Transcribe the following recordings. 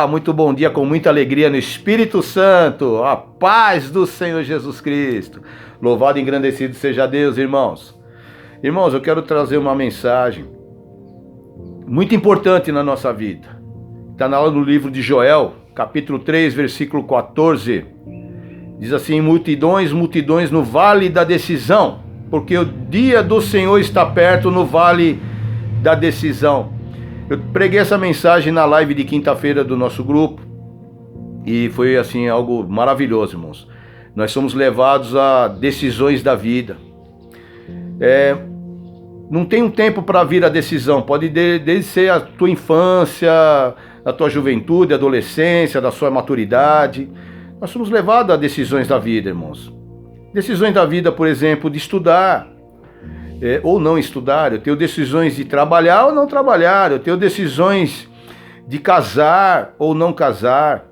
muito bom dia, com muita alegria no Espírito Santo, a paz do Senhor Jesus Cristo. Louvado e engrandecido seja Deus, irmãos. Irmãos, eu quero trazer uma mensagem muito importante na nossa vida. Está no livro de Joel, capítulo 3, versículo 14. Diz assim: multidões, multidões no vale da decisão, porque o dia do Senhor está perto no vale da decisão. Eu preguei essa mensagem na live de quinta-feira do nosso grupo e foi assim algo maravilhoso, irmãos. Nós somos levados a decisões da vida. Não tem um tempo para vir a decisão, pode desde ser a tua infância, a tua juventude, adolescência, da sua maturidade. Nós somos levados a decisões da vida, irmãos. Decisões da vida, por exemplo, de estudar. Ou não estudar, eu tenho decisões de trabalhar ou não trabalhar, eu tenho decisões de casar ou não casar,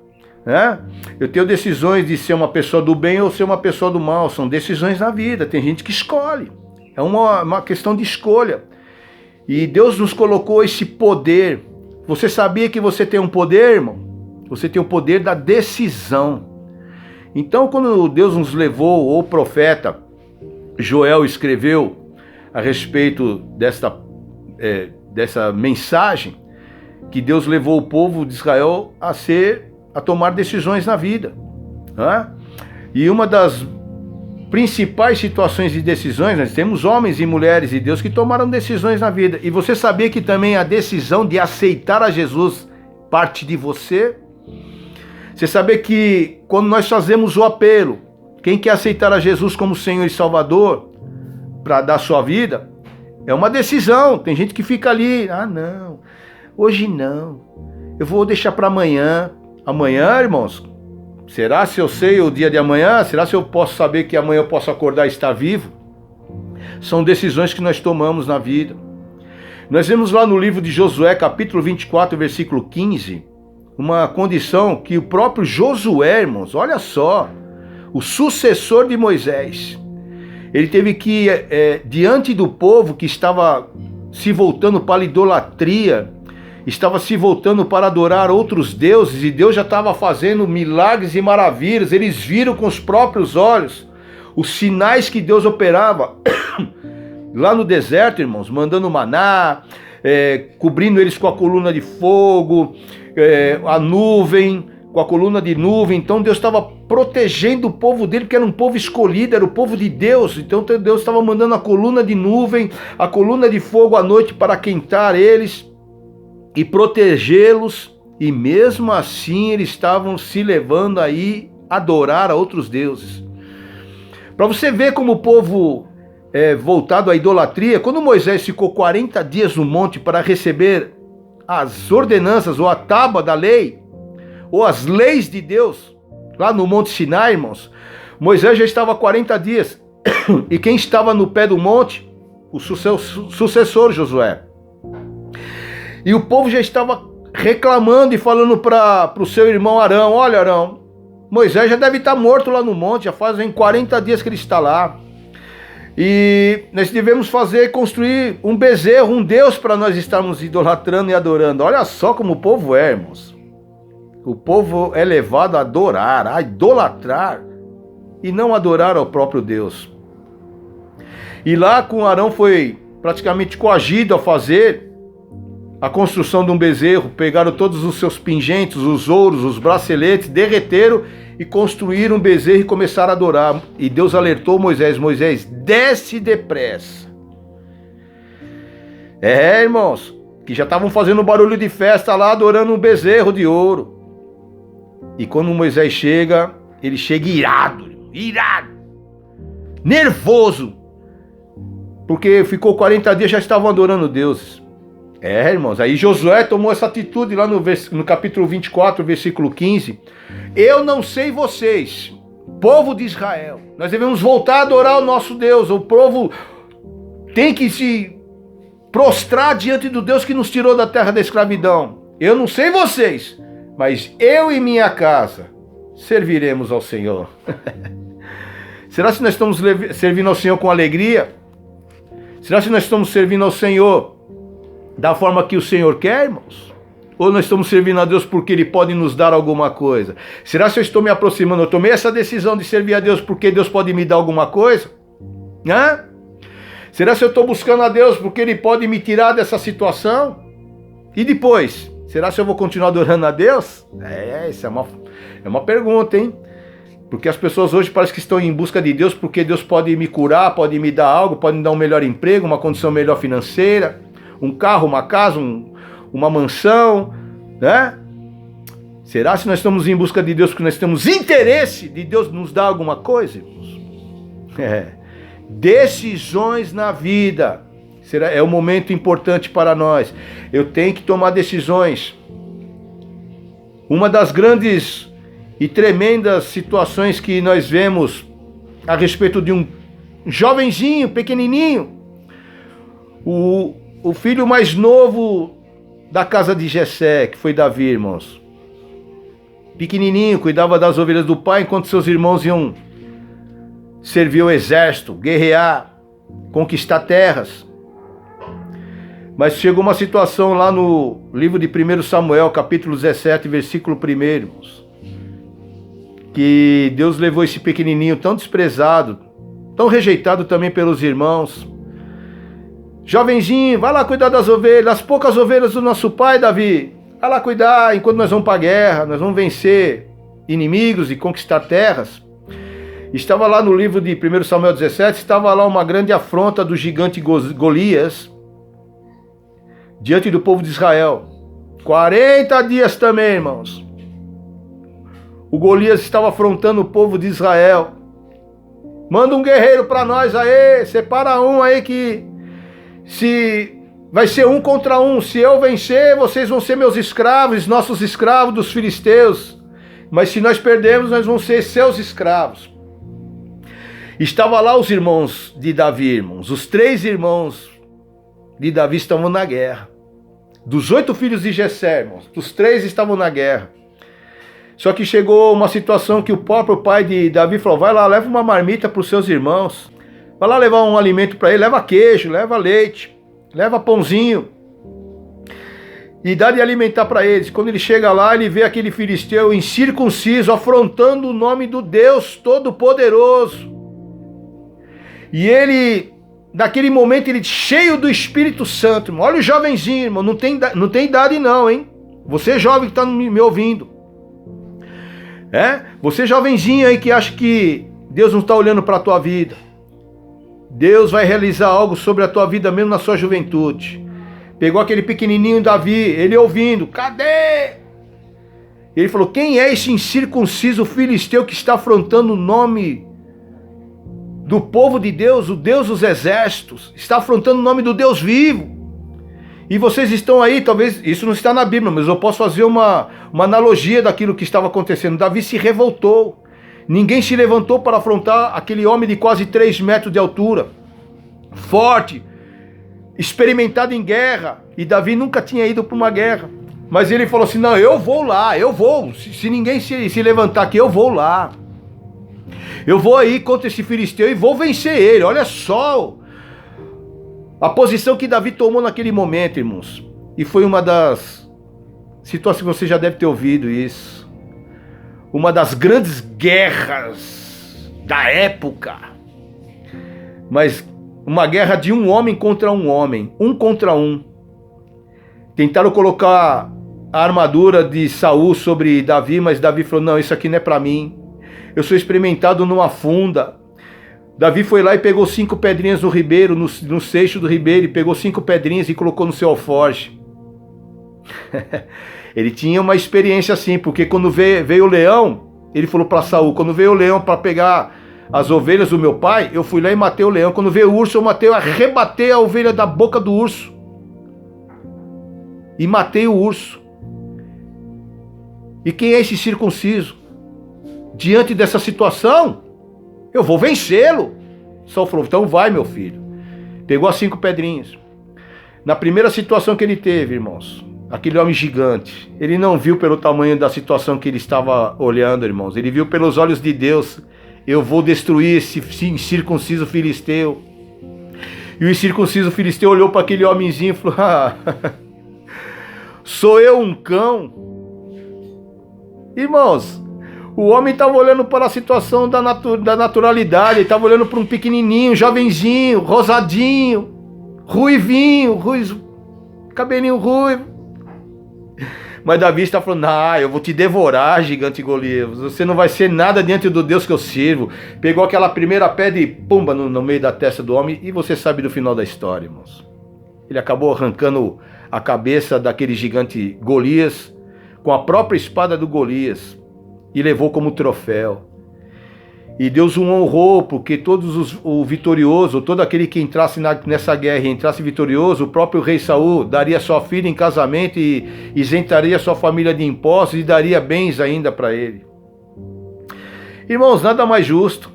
né? Eu tenho decisões de ser uma pessoa do bem ou ser uma pessoa do mal, são decisões na vida, tem gente que escolhe, é uma questão de escolha, e Deus nos colocou esse poder. Você sabia que você tem um poder, irmão? Você tem o poder da decisão. Então, quando Deus nos levou, ou o profeta Joel escreveu a respeito dessa mensagem, que Deus levou o povo de Israel a tomar decisões na vida, né? E uma das principais situações de decisões, nós temos homens e mulheres de Deus que tomaram decisões na vida. E você sabia que também a decisão de aceitar a Jesus parte de você? Você sabia que quando nós fazemos o apelo, quem quer aceitar a Jesus como Senhor e Salvador para dar sua vida, é uma decisão. Tem gente que fica ali, não, hoje não, eu vou deixar para amanhã. Amanhã, irmãos, será se eu sei o dia de amanhã? Será se eu posso saber que amanhã eu posso acordar e estar vivo? São decisões que nós tomamos na vida. Nós vemos lá no livro de Josué, capítulo 24, versículo 15, uma condição que o próprio Josué, irmãos, olha só, o sucessor de Moisés, ele teve que ir diante do povo que estava se voltando para a idolatria, estava se voltando para adorar outros deuses, e Deus já estava fazendo milagres e maravilhas. Eles viram com os próprios olhos os sinais que Deus operava lá no deserto, irmãos, mandando maná, cobrindo eles com a coluna de fogo, a nuvem, com a coluna de nuvem. Então Deus estava protegendo o povo dele, porque era um povo escolhido, era o povo de Deus. Então Deus estava mandando a coluna de nuvem, a coluna de fogo à noite para aquentar eles e protegê-los. E mesmo assim eles estavam se levando aí a adorar a outros deuses. Para você ver como o povo voltado à idolatria, quando Moisés ficou 40 dias no monte para receber as ordenanças ou a tábua da lei, ou as leis de Deus, lá no Monte Sinai, irmãos, Moisés já estava 40 dias, e quem estava no pé do monte? O sucessor Josué. E o povo já estava reclamando e falando para o seu irmão Arão: olha, Arão, Moisés já deve estar morto lá no monte, já fazem 40 dias que ele está lá, e nós devemos construir um bezerro, um Deus para nós estarmos idolatrando e adorando. Olha só como o povo é, irmãos. O povo é levado a adorar, a idolatrar, e não adorar ao próprio Deus. E lá com Arão foi praticamente coagido a fazer a construção de um bezerro. Pegaram todos os seus pingentes, os ouros, os braceletes, derreteram e construíram um bezerro e começaram a adorar. E Deus alertou Moisés: Moisés, desce depressa. Irmãos, que já estavam fazendo barulho de festa lá, adorando um bezerro de ouro. E quando Moisés chega, ele chega irado, nervoso, porque ficou 40 dias, já estavam adorando deuses. Irmãos, aí Josué tomou essa atitude lá no capítulo 24, versículo 15. Eu não sei vocês, povo de Israel, nós devemos voltar a adorar o nosso Deus. O povo tem que se prostrar diante do Deus que nos tirou da terra da escravidão. Eu não sei vocês, mas eu e minha casa serviremos ao Senhor. Será que nós estamos servindo ao Senhor com alegria? Será que nós estamos servindo ao Senhor da forma que o Senhor quer, irmãos? Ou nós estamos servindo a Deus porque Ele pode nos dar alguma coisa? Será que eu estou me aproximando? Eu tomei essa decisão de servir a Deus porque Deus pode me dar alguma coisa? Hã? Será que eu estou buscando a Deus porque Ele pode me tirar dessa situação? E depois? Será que eu vou continuar adorando a Deus? Essa é uma pergunta, hein? Porque as pessoas hoje parecem que estão em busca de Deus porque Deus pode me curar, pode me dar algo, pode me dar um melhor emprego, uma condição melhor financeira, um carro, uma casa, uma mansão, né? Será que nós estamos em busca de Deus porque nós temos interesse de Deus nos dar alguma coisa, irmãos? Decisões na vida é um momento importante para nós. Eu tenho que tomar decisões. Uma das grandes e tremendas situações que nós vemos a respeito de um jovenzinho, pequenininho, o filho mais novo da casa de Jessé, que foi Davi, irmãos. Pequenininho, cuidava das ovelhas do pai, enquanto seus irmãos iam servir o exército, guerrear, conquistar terras. Mas chegou uma situação lá no livro de 1 Samuel, capítulo 17, versículo 1, irmãos, que Deus levou esse pequenininho tão desprezado, tão rejeitado também pelos irmãos. Jovenzinho, vai lá cuidar das ovelhas, das poucas ovelhas do nosso pai, Davi. Vai lá cuidar enquanto nós vamos para a guerra, nós vamos vencer inimigos e conquistar terras. Estava lá no livro de 1 Samuel 17, estava lá uma grande afronta do gigante Golias diante do povo de Israel. 40 dias também, irmãos. O Golias estava afrontando o povo de Israel. Manda um guerreiro para nós aí, separa um aí que se vai ser 1 contra 1. Se eu vencer, vocês vão ser meus escravos, nossos escravos dos filisteus. Mas se nós perdermos, nós vamos ser seus escravos. Estava lá os irmãos de Davi, irmãos. Os 3 irmãos de Davi estavam na guerra. Dos 8 filhos de Jessé, irmãos, os 3 estavam na guerra. Só que chegou uma situação que o próprio pai de Davi falou: vai lá, leva uma marmita para os seus irmãos. Vai lá levar um alimento para ele, leva queijo, leva leite, leva pãozinho. E dá de alimentar para eles. Quando ele chega lá, ele vê aquele filisteu incircunciso, afrontando o nome do Deus Todo-Poderoso. E ele, naquele momento, ele cheio do Espírito Santo. Irmão. Olha o jovenzinho, irmão, não tem idade não, hein? Você jovem que está me ouvindo. Você jovenzinho aí que acha que Deus não está olhando para a tua vida. Deus vai realizar algo sobre a tua vida mesmo na sua juventude. Pegou aquele pequenininho Davi, ele ouvindo, cadê? Ele falou: quem é esse incircunciso filisteu que está afrontando o nome do povo de Deus, o Deus dos exércitos? Está afrontando o nome do Deus vivo. E vocês estão aí, talvez, isso não está na Bíblia, mas eu posso fazer uma analogia daquilo que estava acontecendo. Davi se revoltou. Ninguém se levantou para afrontar aquele homem de quase 3 metros de altura, forte, experimentado em guerra. E Davi nunca tinha ido para uma guerra. Mas ele falou assim: não, eu vou lá, eu vou. Se ninguém se levantar aqui, eu vou lá. Eu vou aí contra esse filisteu e vou vencer ele. Olha só a posição que Davi tomou naquele momento, irmãos. E foi uma das situações que você já deve ter ouvido isso. Uma das grandes guerras da época. Mas uma guerra de um homem contra um homem. 1 contra 1. Tentaram colocar a armadura de Saul sobre Davi, mas Davi falou: não, isso aqui não é para mim. Eu sou experimentado numa funda. Davi foi lá e pegou 5 pedrinhas no ribeiro, no seixo do ribeiro, e pegou 5 pedrinhas e colocou no seu alforje. Ele tinha uma experiência assim, porque quando veio o leão, ele falou para Saul: quando veio o leão para pegar as ovelhas do meu pai, eu fui lá e matei o leão. Quando veio o urso, eu arrebatei a ovelha da boca do urso. E matei o urso. E quem é esse circunciso? Diante dessa situação, eu vou vencê-lo. Saul falou: então vai, meu filho. Pegou as 5 pedrinhas. Na primeira situação que ele teve, irmãos, aquele homem gigante, ele não viu pelo tamanho da situação que ele estava olhando, irmãos. Ele viu pelos olhos de Deus: eu vou destruir esse incircunciso filisteu. E o incircunciso filisteu olhou para aquele homenzinho e falou: Sou eu um cão? Irmãos, o homem estava olhando para a situação da naturalidade, ele estava olhando para um pequenininho, jovenzinho, rosadinho, ruivinho, cabelinho ruivo. Mas Davi está falando, eu vou te devorar, gigante Golias, você não vai ser nada diante do Deus que eu sirvo. Pegou aquela primeira pedra e pumba no meio da testa do homem, e você sabe do final da história, irmãos. Ele acabou arrancando a cabeça daquele gigante Golias, com a própria espada do Golias, e levou como troféu. E Deus o honrou, porque o vitorioso, todo aquele que entrasse nessa guerra e entrasse vitorioso, o próprio rei Saul daria sua filha em casamento e isentaria sua família de impostos e daria bens ainda para ele. Irmãos, nada mais justo.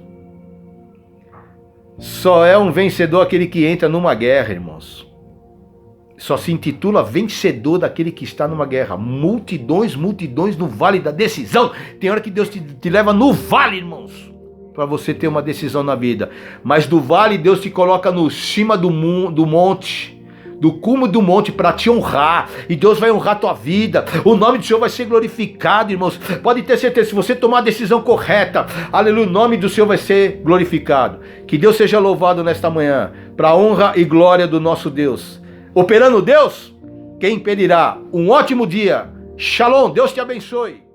Só é um vencedor aquele que entra numa guerra, irmãos. Só se intitula vencedor daquele que está numa guerra. Multidões no vale da decisão. Tem hora que Deus te leva no vale, irmãos, para você ter uma decisão na vida. Mas do vale, Deus te coloca no cima do monte, do cume do monte, para te honrar. E Deus vai honrar a tua vida. O nome do Senhor vai ser glorificado, irmãos. Pode ter certeza, se você tomar a decisão correta, aleluia, o nome do Senhor vai ser glorificado. Que Deus seja louvado nesta manhã, para a honra e glória do nosso Deus. Operando Deus, quem impedirá? Um ótimo dia. Shalom, Deus te abençoe.